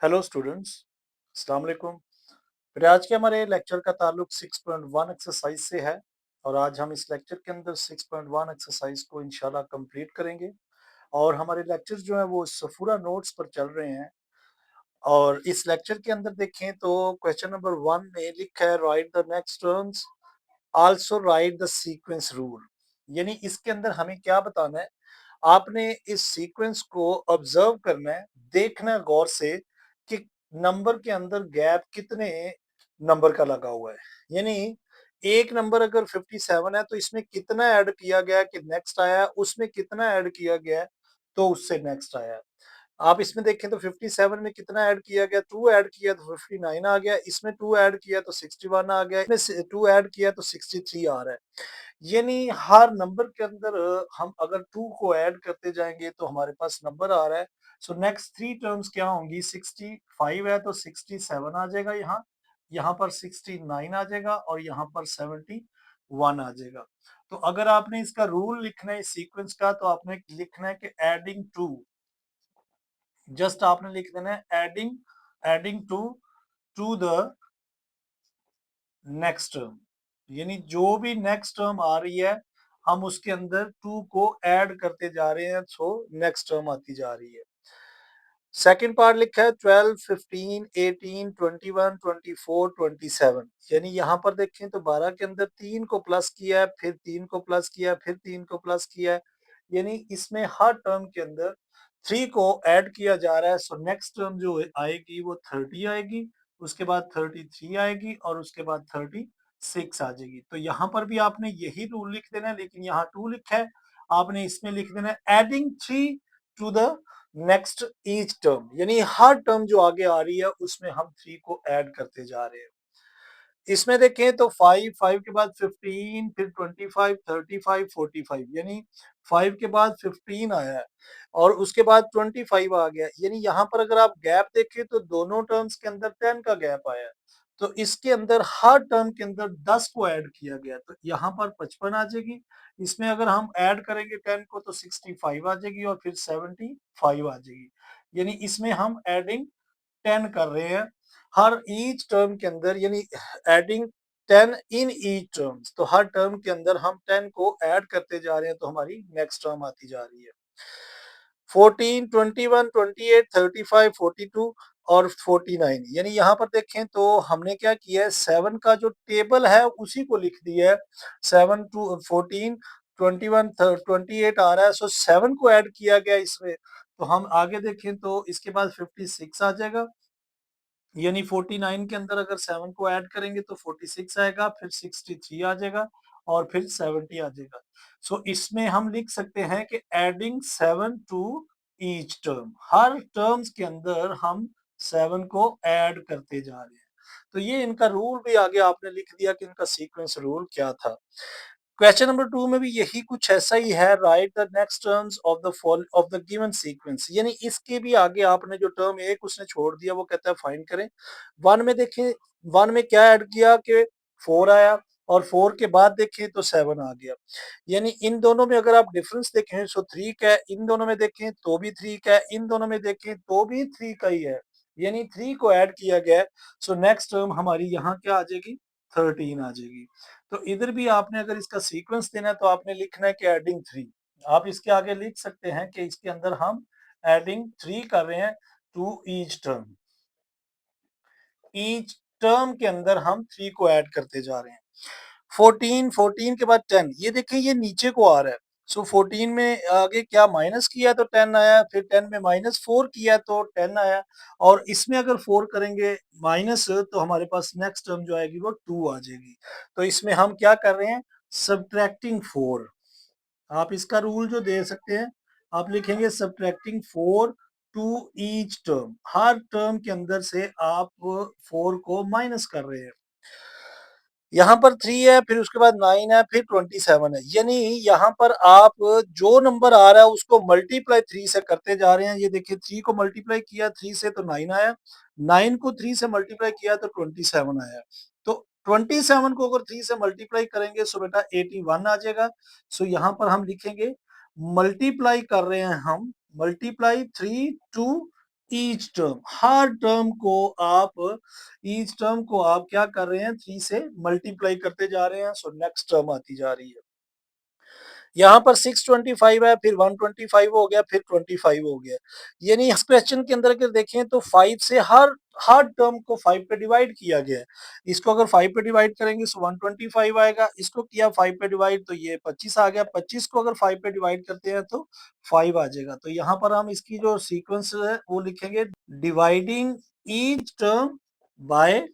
Hello students, अस्सलाम वालेकुम। फिर आज के हमारे लेक्चर का ताल्लुक 6.1 एक्सरसाइज से है और आज हम इस लेक्चर के अंदर 6.1 एक्सरसाइज को इंशाल्लाह कंप्लीट करेंगे और हमारे लेक्चर जो है वो सफूरा नोट्स पर चल रहे हैं। और इस लेक्चर के अंदर देखें तो क्वेश्चन नंबर 1 में लिखा है right the next terms, also right the sequence rule. यानी इसके अंदर हमें क्या बताना है, आपने इस सीक्वेंस को ऑब्जर्व करना है, देखना है गौर से कि नंबर के अंदर गैप कितने नंबर का लगा हुआ है। यानी एक नंबर अगर 57 है तो इसमें कितना ऐड किया गया कि नेक्स्ट आया, उसमें कितना ऐड किया गया तो उससे नेक्स्ट आया। आप इसमें देखें तो 57 में कितना ऐड किया गया, 2 ऐड किया तो 59 आ गया, इसमें 2 ऐड किया तो 61 आ गया, इसमें 2 ऐड किया तो 63 आ रहा है। यानी हर नंबर के अंदर हम अगर 2 को ऐड करते जाएंगे तो हमारे पास नंबर आ रहा है। सो नेक्स्ट 3 टर्म्स क्या होंगी, 65 है तो 67 आ जाएगा, यहाँ यहाँ पर 69 आ जाएगा और यहाँ पर 71 आ जाएगा। तो अगर आपने इसका रूल लिखना है इस सीक्वेंस का तो आपने लिखना है कि एडिंग टू, जस्ट आपने लिख देना है adding adding to the next term. यानी जो भी नेक्स्ट टर्म आ रही है हम उसके अंदर 2 को ऐड करते जा रहे हैं, सो नेक्स्ट टर्म आती जा रही है। सेकंड पार्ट लिखा है 12, 15, 18, 21, 24, 27। यानी यहाँ पर देखें तो 12 के अंदर 3 को प्लस किया है, फिर 3 को प्लस किया है, फिर 3 को प्लस किया है। यानी इसमें हर टर्म के अंदर 3 को ऐड किया जा रहा है। सो नेक्स्ट टर्म जो आएगी वो 30 आएगी, उसके बाद 33 आएगी और उसके बाद 36 आ जाएगी। तो यहाँ पर भी आपने यही रूल लिख देना है, लेकिन यहाँ 2 लिखा है, आपने इसमें लिख देना है adding 3 to the next each term. यानी हर टर्म जो आगे आ रही है उसमें हम 3 को ऐड करते जा रहे हैं। इसमें देखें तो 5 के बाद 15, फिर 25, 35, 45। यानी 5 के बाद 15 आया है और उसके बाद 25 आ गया। यानी यहाँ पर अगर आप गैप देखें तो दोनों टर्म्स के अंदर 10 का गैप आया है। तो इसके अंदर हर टर्म के अंदर 10 को ऐड किया गया, तो यहाँ पर 55 आ जाएगी। इसमें अगर हम ऐड करेंगे 10 को तो 65 आ जाएगी और फिर 75 आ जाएगी। यानी इसमें हम एडिंग 10 कर रहे हैं हर ईच टर्म के अंदर, यानी एडिंग 10 इन ईच टर्म्स। तो हर टर्म के अंदर हम 10 को ऐड करते जा रहे हैं तो हमारी नेक्स्ट टर्म आती जा रही है। 14, 21, 28, 35, 42 और 49। यानी यहाँ पर देखें तो हमने क्या किया है, 7 का जो टेबल है उसी को लिख दिया है। 7 टू 14, 21, 28 आ रहा है, सो 7 को ऐड किया गया इसमें। तो हम आगे देखें तो इसके बाद 56 आ जाएगा। यानी 49 के अंदर अगर 7 को ऐड करेंगे तो 46 आएगा, फिर 63 आ जाएगा और फिर 70 आ जाएगा। सो इसमें हम लिख सकते हैं कि एडिंग 7 टू ईच टर्म, हर टर्म्स के अंदर हम 7 को ऐड करते जा रहे हैं। तो ये इनका रूल भी आगे आपने लिख दिया कि इनका सीक्वेंस रूल क्या था। क्वेश्चन नंबर 2 में भी यही कुछ ऐसा ही है, right the next terms of the given sequence. यानी इसके भी आगे आपने जो टर्म एक उसने छोड़ दिया वो कहता है फाइंड करें। 1 में देखें, 1 में क्या ऐड किया कि 4 आया और 4 के बाद देखें तो 7 आ गया। यानी इन दोनों में अगर आप डिफरेंस देखें सो 3 का है, इन दोनों में देखें तो भी 3 का है, इन दोनों में देखें तो भी 3 का ही है। यानी 3 को ऐड किया गया है। सो नेक्स्ट टर्म हमारी यहाँ क्या आ जाएगी, 13 आ जाएगी। तो इधर भी आपने अगर इसका सीक्वेंस देना है तो आपने लिखना है कि एडिंग 3। आप इसके आगे लिख सकते हैं कि इसके अंदर हम एडिंग 3 कर रहे हैं to each term. Each term के अंदर हम 3 को ऐड करते जा रहे हैं। 14 के बाद 10, ये देखें ये नीचे को आ रहा है। सो 14 में आगे क्या माइनस किया तो 10 आया, फिर 10 में -4 किया तो 10 आया और इसमें अगर 4 करेंगे माइनस तो हमारे पास नेक्स्ट टर्म जो आएगी वो 2 आ जाएगी। तो इसमें हम क्या कर रहे हैं, सब्ट्रैक्टिंग 4। आप इसका रूल जो दे सकते हैं, आप लिखेंगे सब्ट्रैक्टिंग 4 टू ईच टर्म। हर टर्म के अंदर से आप 4 को माइनस कर रहे हैं। यहाँ पर 3 है, फिर उसके बाद 9 है, फिर 27 है। यानी यहाँ पर आप जो नंबर आ रहा है उसको मल्टीप्लाई 3 से करते जा रहे हैं। ये देखिए 3 को मल्टीप्लाई किया 3 से तो 9 आया, 9 को 3 से मल्टीप्लाई किया तो 27 आया। तो 27 को अगर 3 से मल्टीप्लाई करेंगे सो बेटा 81 आ जाएगा। सो यहाँ पर हम लिखेंगे मल्टीप्लाई कर रहे हैं हम, मल्टीप्लाई 3 टू ईच टर्म, हर टर्म को आप ईच टर्म को आप क्या कर रहे हैं 3 से मल्टीप्लाई करते जा रहे हैं, सो नेक्स्ट टर्म आती जा रही है। यहाँ पर 625 है, फिर 125 हो गया, फिर 25 हो गया। यानी इस क्वेश्चन के अंदर अगर देखें तो 5 से हर हर टर्म को 5 पे डिवाइड किया गया है। इसको अगर 5 पे डिवाइड करेंगे तो 125 आएगा, इसको किया 5 पे डिवाइड तो ये 25 आ गया, 25 को अगर 5 पे डिवाइड करते हैं तो 5 आ जाएगा। तो यहाँ पर हम इसकी जो सीक्वेंस है वो लिखेंगे डिवाइडिंग ईच टर्म बाय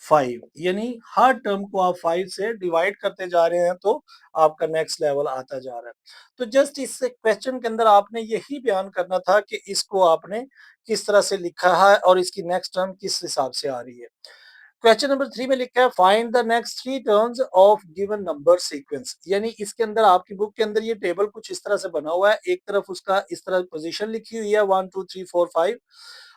5, यानी हर टर्म को आप 5 से डिवाइड करते जा रहे हैं तो आपका नेक्स्ट लेवल आता जा रहा है। तो जस्ट इस क्वेश्चन के अंदर आपने यही बयान करना था कि इसको आपने किस तरह से लिखा है और इसकी नेक्स्ट टर्म किस हिसाब से आ रही है। क्वेश्चन नंबर 3 में लिखा है find the next 3 terms of given number sequence, यानी इसके अंदर आपकी बुक के अंदर ये टेबल कुछ इस तरह से बना हुआ है। एक तरफ उसका इस तरह पोजीशन लिखी हुई है 1 2 3 4 5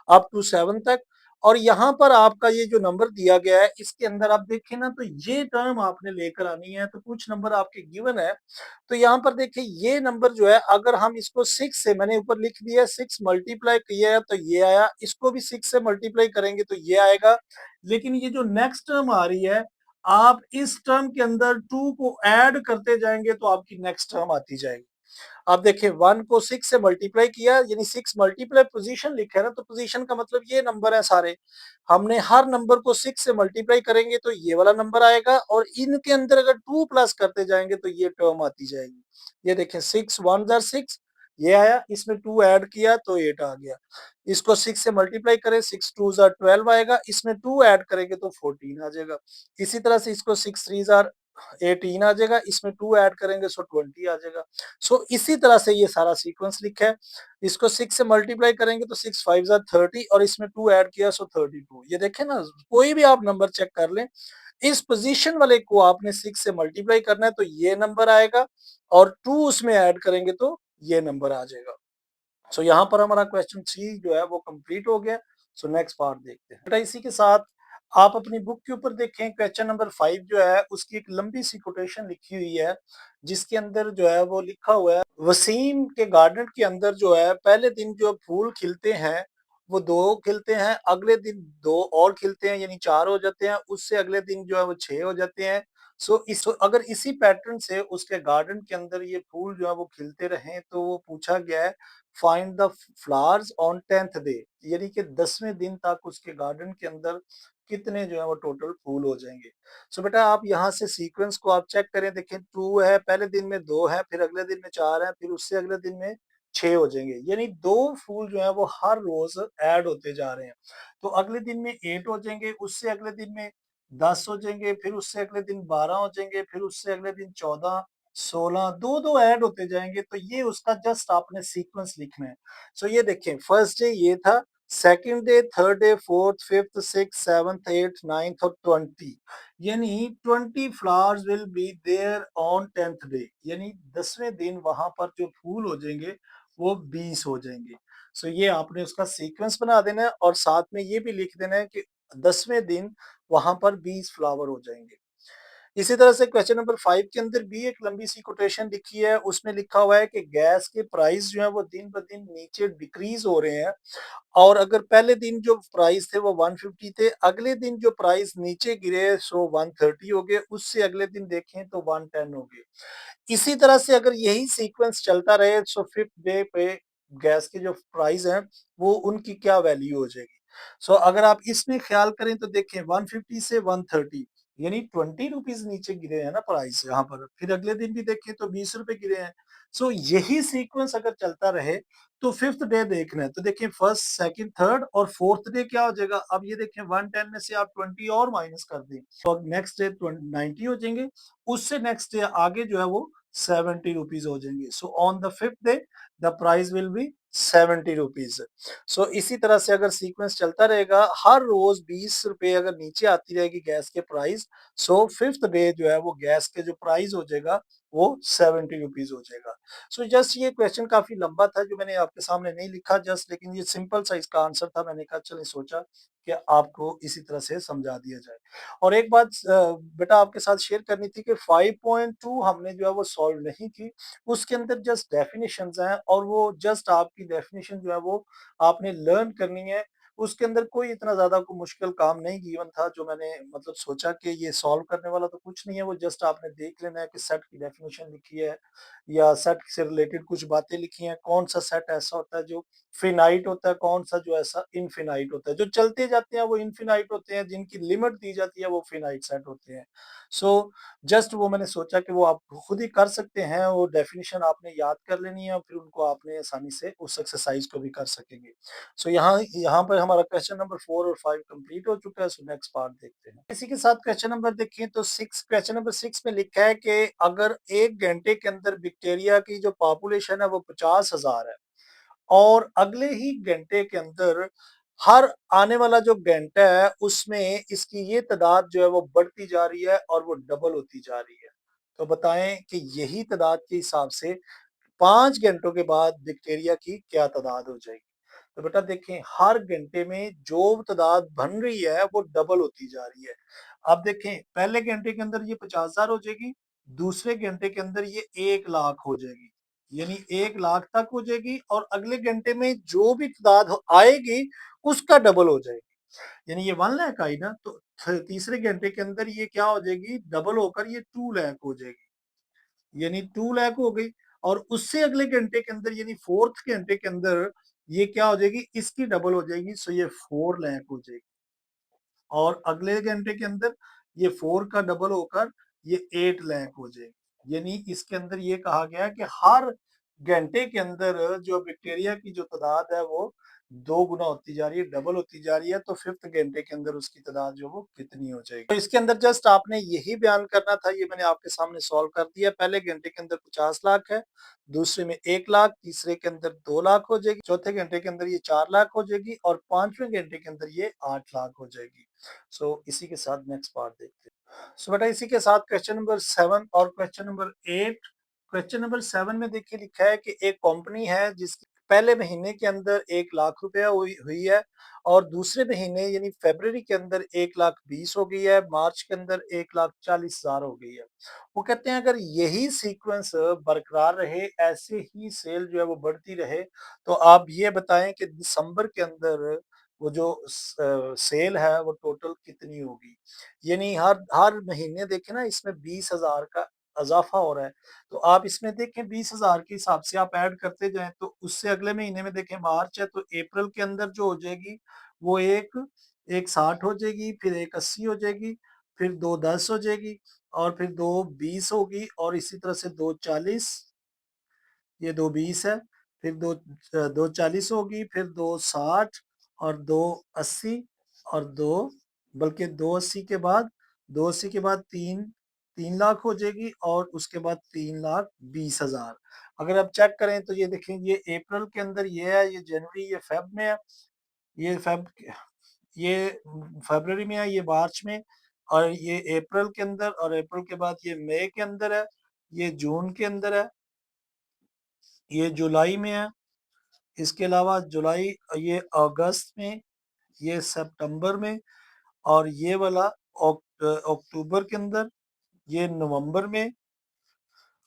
अप टू 7 तक, और यहाँ पर आपका ये जो नंबर दिया गया है इसके अंदर आप देखें ना तो ये टर्म आपने लेकर आनी है। तो कुछ नंबर आपके गिवन है, तो यहाँ पर देखिए ये नंबर जो है अगर हम इसको 6 से, मैंने ऊपर लिख दिया 6 मल्टीप्लाई किया है तो ये आया, इसको भी 6 से मल्टीप्लाई करेंगे तो ये आएगा। लेकिन ये जो नेक्स्ट टर्म आ रही है, आप इस टर्म के अंदर 2 को ऐड करते जाएंगे तो आपकी नेक्स्ट टर्म आती जाएगी। अब देखिए 1 को 6 से मल्टीप्लाई किया, यानी 6 मल्टीप्लाई पोजीशन लिखा है ना, तो पोजीशन का मतलब ये नंबर है सारे। हमने हर नंबर को 6 से मल्टीप्लाई करेंगे तो ये वाला नंबर आएगा, और इनके अंदर अगर 2 प्लस करते जाएंगे तो ये टर्म आती जाएगी। ये देखें 6 1 जार 6, ये आया, इसमें 2 ऐड किया तो 8 आ गया। इसको 6 से मल्टीप्लाई करें 6 2 जार 12 आएगा, इसमें 2 ऐड करेंगे तो 14 आ जाएगा। इसी तरह से इसको 6 3 जार 18 आ जाएगा, इसमें 2 ऐड करेंगे सो 20 आ जाएगा। सो इसी तरह से ये सारा सीक्वेंस लिखा है। इसको 6 से मल्टीप्लाई करेंगे तो 6 5 जार 30, और इसमें 2 ऐड किया सो 32। ये देखें ना, कोई भी आप नंबर चेक कर लें, इस पोजीशन वाले को आपने 6 से मल्टीप्लाई करना है तो ये नंबर आएगा, और 2 उसमें ऐड करेंगे तो ये नंबर आ जाएगा। सो यहाँ पर हमारा क्वेश्चन 3 जो है वो कंप्लीट हो गया। सो नेक्स्ट पार्ट देखते हैं। बेटा इसी के साथ आप अपनी बुक के ऊपर देखें, क्वेश्चन नंबर 5 जो है उसकी एक लंबी सी कोटेशन लिखी हुई है, जिसके अंदर जो है वो लिखा हुआ है वसीम के गार्डन के अंदर जो है पहले दिन जो फूल खिलते हैं वो 2 खिलते हैं, अगले दिन 2 और खिलते हैं यानी 4 हो जाते हैं, उससे अगले दिन जो है वो 6 हो जाते हैं। अगर इसी पैटर्न से उसके गार्डन के अंदर ये फूल जो है वो खिलते रहें तो वो पूछा गया है find the flowers on 10th day, यानी कि 10वें दिन तक उसके गार्डन के अंदर कितने जो है वो टोटल फूल हो जाएंगे। सो बेटा आप यहाँ से सीक्वेंस को आप चेक करें, देखें 2 है, पहले दिन में 2 है, फिर अगले दिन में 4 है, फिर उससे अगले दिन में 6 हो जाएंगे, यानी 2 फूल जो है वो हर रोज ऐड होते जा रहे हैं। तो अगले दिन में 8 हो जाएंगे, उससे अगले दिन में 10 हो जाएंगे, फिर उससे अगले दिन 12 हो जाएंगे, फिर उससे अगले दिन 14 16 दो दो ऐड होते जाएंगे। तो ये उसका जस्ट आपने सीक्वेंस लिखना है। सो ये देखें फर्स्ट डे ये था, second day, third day, fourth, fifth, six, seventh, eight, ninth और 20, यानी 20 flowers will be there on 10th day, यानी 10वें दिन वहां पर जो फूल हो जाएंगे वो 20 हो जाएंगे। सो ये आपने उसका सीक्वेंस बना देना है, और साथ में ये भी लिख देना है कि 10वें दिन वहां पर 20 फ्लावर हो जाएंगे। इसी तरह से क्वेश्चन नंबर 5 के अंदर भी एक लंबी सी कोटेशन लिखी है, उसमें लिखा हुआ है कि गैस के प्राइस जो है वो दिन ब दिन नीचे डिक्रीज हो रहे हैं, और अगर पहले दिन जो प्राइस थे वो 150 थे, अगले दिन जो प्राइस नीचे गिरे सो 130 हो गए, उससे अगले दिन देखें तो 110 हो गए। इसी तरह से अगर यही सीक्वेंस चलता रहे सो फिफ्थ डे पे गैस के जो प्राइस हैं वो उनकी क्या वैल्यू हो जाएगी। सो अगर आप इसमें ख्याल करें तो देखें 150 से 130, यानी 20 रुपीज नीचे गिरे हैं ना प्राइस यहाँ पर, फिर अगले दिन भी देखें तो 20 रुपए गिरे हैं। सो यही सीक्वेंस अगर चलता रहे तो फिफ्थ डे देखना है, तो देखिए फर्स्ट सेकंड थर्ड और फोर्थ डे क्या हो जाएगा। अब ये देखें 110 में से आप 20 और माइनस कर दें तो नेक्स्ट डे 90 हो जाएंगे, उससे नेक्स्ट डे आगे जो है वो 70 रुपीज हो जाएंगे। So on the fifth day the price will be 70 rupees. So इसी तरह से अगर सीक्वेंस चलता रहेगा, हर रोज 20 रुपए अगर नीचे आती रहेगी गैस के प्राइस, सो फिफ्थ डे जो है वो गैस के जो प्राइस हो जाएगा वो 70 रुपीज हो जाएगा। सो जस्ट ये क्वेश्चन काफी लंबा था जो मैंने आपके सामने नहीं लिखा जस्ट, लेकिन ये सिंपल सा इसका आंसर था, मैंने कहा चलिए सोचा कि आपको इसी तरह से समझा दिया जाए। और एक बात बेटा आपके साथ शेयर करनी थी कि 5.2 हमने जो है वो सॉल्व नहीं की, उसके अंदर जस्ट डेफिनिशंस हैं और वो जस्ट आपकी डेफिनिशन जो है वो आपने लर्न करनी है। उसके अंदर कोई इतना ज़्यादा कोई मुश्किल काम नहीं गिवन था जो मैंने मतलब सोचा कि ये सॉल्व करने वाला तो कुछ नहीं है, वो जस्ट आपने देख लेना है कि सेट की डेफिनिशन लिखी है या सेट से रिलेटेड कुछ बातें लिखी हैं, कौन सा सेट ऐसा होता है जो फिनाइट होता है, कौन सा जो ऐसा इनफिनाइट होता है। जो चलते जाते हैं वो इनफिनाइट होते हैं, जिनकी लिमिट दी जाती है वो फिनाइट सेट होते हैं। सो जस्ट वो मैंने सोचा कि वो आप खुद ही कर सकते हैं, वो डेफिनिशन आपने याद कर लेनी है और फिर उनको आपने आसानी से उस एक्सरसाइज को भी कर सकेंगे। सो यहाँ यहाँ पर हमारा क्वेश्चन नंबर 4 और 5 कंप्लीट हो चुका है। सो नेक्स्ट पार्ट देखते हैं। इसी के साथ क्वेश्चन नंबर देखें तो 6 क्वेश्चन नंबर 6 में लिखा है कि अगर 1 घंटे के अंदर बैक्टीरिया की जो पॉपुलेशन है वो 50,000 है और अगले ही घंटे के अंदर हर आने वाला जो घंटा है उसमें इसकी ये तादाद जो है वो बढ़ती जा रही है और वो डबल होती जा रही है। तो बताएं कि यही तादाद के हिसाब से 5 घंटों के बाद बैक्टीरिया की क्या तादाद हो जाएगी। तो बेटा देखें हर घंटे में जो तादाद बन रही है वो डबल होती जा रही है। अब देखें पहले घंटे के अंदर ये 50,000 हो जाएगी, दूसरे घंटे के अंदर ये 1 लाख हो जाएगी, यानी 1 लाख तक हो जाएगी और अगले घंटे में जो भी तादाद आएगी उसका डबल हो जाएगी, यानी ये 1 लाख आई ना तो तीसरे घंटे के अंदर ये क्या हो जाएगी, डबल होकर ये 2 लाख हो जाएगी, यानी 2 लाख हो गई। और उससे अगले घंटे के अंदर यानी फोर्थ घंटे के अंदर ये क्या हो जाएगी, इसकी डबल हो जाएगी, सो ये 4 लाख हो जाएगी। और अगले घंटे के अंदर ये 4 का डबल होकर ये 8 लाख हो जाएगी, यानी इसके अंदर ये कहा गया है कि हर घंटे के अंदर जो बैक्टीरिया की जो तादाद है वो 2 गुना होती जा रही है, डबल होती जा रही है। तो फिफ्थ घंटे के अंदर उसकी तादाद जो वो कितनी हो जाएगी। तो इसके अंदर जस्ट आपने यही बयान करना था, ये मैंने आपके सामने सॉल्व कर दिया। पहले घंटे के अंदर 50 लाख है, दूसरे में 1 लाख, तीसरे के अंदर 2 लाख हो जाएगी, चौथे घंटे के अंदर ये 4 लाख हो जाएगी और पांचवें घंटे के अंदर ये 8 लाख हो जाएगी। सो इसी के साथ नेक्स्ट पार्ट देखते हैं। सो बेटा इसी के साथ क्वेश्चन नंबर 7 और क्वेश्चन नंबर 8। क्वेश्चन नंबर 7 में देखिए लिखा है कि एक कंपनी है जिसकी पहले महीने के अंदर 1 लाख रुपया हुई है और दूसरे महीने यानी फरवरी के अंदर 1,20,000 हो गई है, मार्च के अंदर 1,40,000 हो गई है। वो कहते हैं अगर यही सीक्वेंस बरकरार रहे, ऐसे ही सेल जो है वो बढ़ती रहे, तो आप ये बताएं कि दिसंबर के अंदर वो जो सेल है वो टोटल कितनी होगी। यानी हर हर महीने देखें ना इसमें 20,000 का इजाफा हो रहा है, तो आप इसमें देखें 20,000 के हिसाब से आप ऐड करते जाएं तो उससे अगले महीने में देखें मार्च है तो अप्रैल के अंदर जो हो जाएगी वो एक एक 60 हो जाएगी, फिर एक 80 हो जाएगी, फिर 2 10 हो जाएगी और फिर 2 20 होगी और इसी तरह से 2 40, ये 2 20 है, फिर 2 40 होगी, फिर 2 60 और 2 80 और बल्कि 2 80 के बाद 3 लाख हो जाएगी और उसके बाद 3,20,000। अगर आप चेक करें तो ये देखें ये अप्रैल के अंदर ये है, ये जनवरी, ये फेब में है, ये फेब, ये फरवरी में है, ये मार्च में, और ये अप्रैल के अंदर, और अप्रैल के बाद ये मई के अंदर है, ये जून के अंदर है, ये जुलाई में है, इसके अलावा जुलाई, ये अगस्त में, ये सितंबर में, और ये वाला अक्टूबर के अंदर, ये नवंबर में,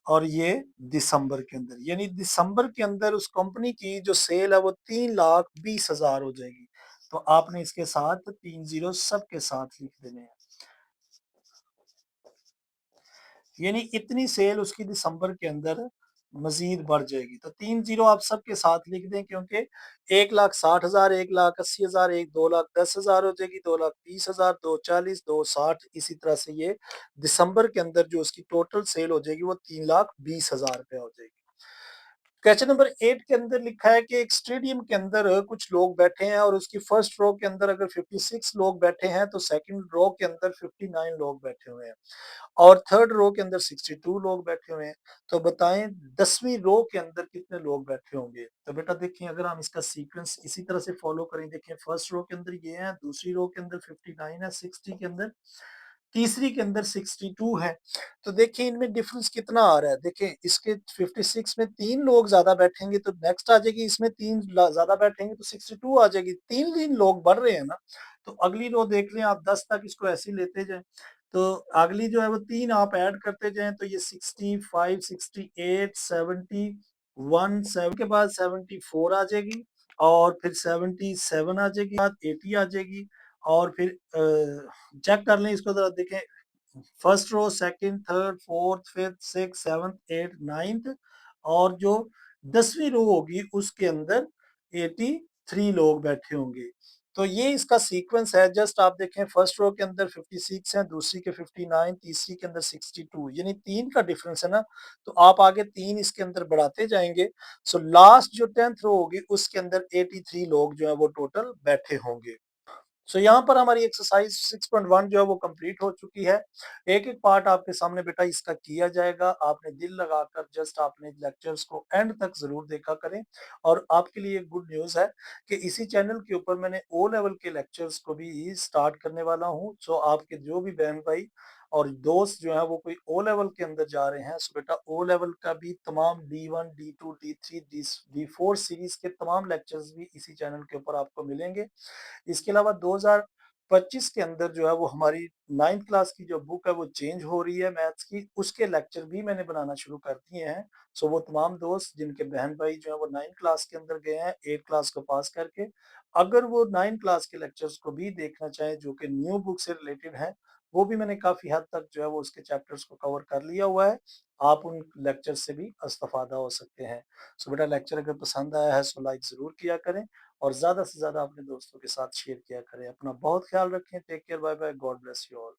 और ये दिसंबर के अंदर। यानी दिसंबर के अंदर उस कंपनी की जो सेल है वो 3,20,000 हो जाएगी। तो आपने इसके साथ 3 जीरो सबके साथ लिख देने हैं, यानी इतनी सेल उसकी दिसंबर के अंदर मजीद बढ़ जाएगी। तो 3 जीरो आप सबके साथ लिख दें, क्योंकि 1,60,000, 1,80,000, 2,10,000 हो जाएगी, 2,20,000, 2,40, 2,60, इसी तरह से ये दिसंबर के अंदर जो उसकी टोटल सेल हो जाएगी वो 3,20,000 रुपया हो जाएगी। क्वेश्चन नंबर 8 के अंदर लिखा है कि एक स्टेडियम के अंदर कुछ लोग बैठे हैं और उसकी फर्स्ट रो के अंदर अगर 56 लोग बैठे हैं तो सेकंड रो के अंदर 59 लोग बैठे हुए हैं और थर्ड रो के अंदर 62 लोग बैठे हुए हैं। तो बताएं 10वीं रो के अंदर कितने लोग बैठे होंगे। तो बेटा देखिए अगर हम इसका सीक्वेंस इसी तरह से फॉलो करें, देखिए फर्स्ट रो के अंदर ये है, दूसरी रो के अंदर 59 है, 60 के अंदर, तीसरी के अंदर 62 है। तो देखिए इनमें डिफरेंस कितना आ रहा है। देखिए इसके 56 में 3 लोग ज्यादा बैठेंगे तो नेक्स्ट आ जाएगी, इसमें 3 ज्यादा बैठेंगे तो 62 आ जाएगी। 3 लोग बढ़ रहे हैं ना, तो अगली रो देख लें आप 10 तक इसको ऐसे ही लेते जाएँ। तो अगली जो है वो 3 आप ऐड करते जाएँ तो ये 65, 68, 71, 7 के बाद 74 आ जाएगी और फिर 77 आ जाएगी, बाद 80 आ जाएगी और फिर चेक कर लें इसको ज़रा देखें। First row, second, third, fourth, fifth, six, seventh, eight, ninth और जो 10वीं रो होगी उसके अंदर 83 लोग बैठे होंगे। तो ये इसका सीक्वेंस है। जस्ट आप देखें फर्स्ट रो के अंदर 56 हैं, दूसरी के 59, तीसरी के अंदर 62, यानी 3 का डिफरेंस है ना, तो आप आगे 3 इसके अंदर बढ़ाते जाएंगे। सो लास्ट जो 10th रो होगी उसके अंदर 83 लोग जो है वो टोटल बैठे होंगे। सो यहाँ पर हमारी एक्सरसाइज 6.1 जो है वो कंप्लीट हो चुकी है। एक-एक पार्ट आपके सामने बेटा इसका किया जाएगा। आपने दिल लगाकर जस्ट आपने लेक्चर्स को एंड तक ज़रूर देखा करें और आपके लिए एक गुड न्यूज़ है कि इसी चैनल के ऊपर मैंने ओ लेवल के लेक्चर्स को भी स्टार्ट करने वाला हूँ। सो आपके जो भी बहन-भाई और दोस्त जो हैं वो कोई ओ लेवल के अंदर जा रहे हैं, सो बेटा ओ लेवल का भी तमाम D1, D2, D3, D4 series के तमाम लेक्चर्स भी इसी चैनल के ऊपर आपको मिलेंगे। इसके अलावा 2025 के अंदर जो है वो हमारी 9th क्लास की जो बुक है वो चेंज हो रही है मैथ्स की, उसके लेक्चर भी मैंने बनाना शुरू कर दिए हैं। सो वो तमाम दोस्त जिनके बहन-भाई जो है वो 9th क्लास के अंदर गए हैं 8th क्लास को पास करके, अगर वो 9th क्लास के लेक्चर्स को भी देखना चाहें जो कि न्यू बुक से रिलेटेड हैं, वो भी मैंने काफ़ी हद तक जो है वो उसके चैप्टर्स को कवर कर लिया हुआ है। आप उन लेक्चर से भी इस्तेफ़ादा हो सकते हैं। सो बेटा लेक्चर अगर पसंद आया है सो लाइक ज़रूर किया करें और ज़्यादा से ज़्यादा अपने दोस्तों के साथ शेयर किया करें। अपना बहुत ख़्याल रखें। Take care, bye bye, God bless you all.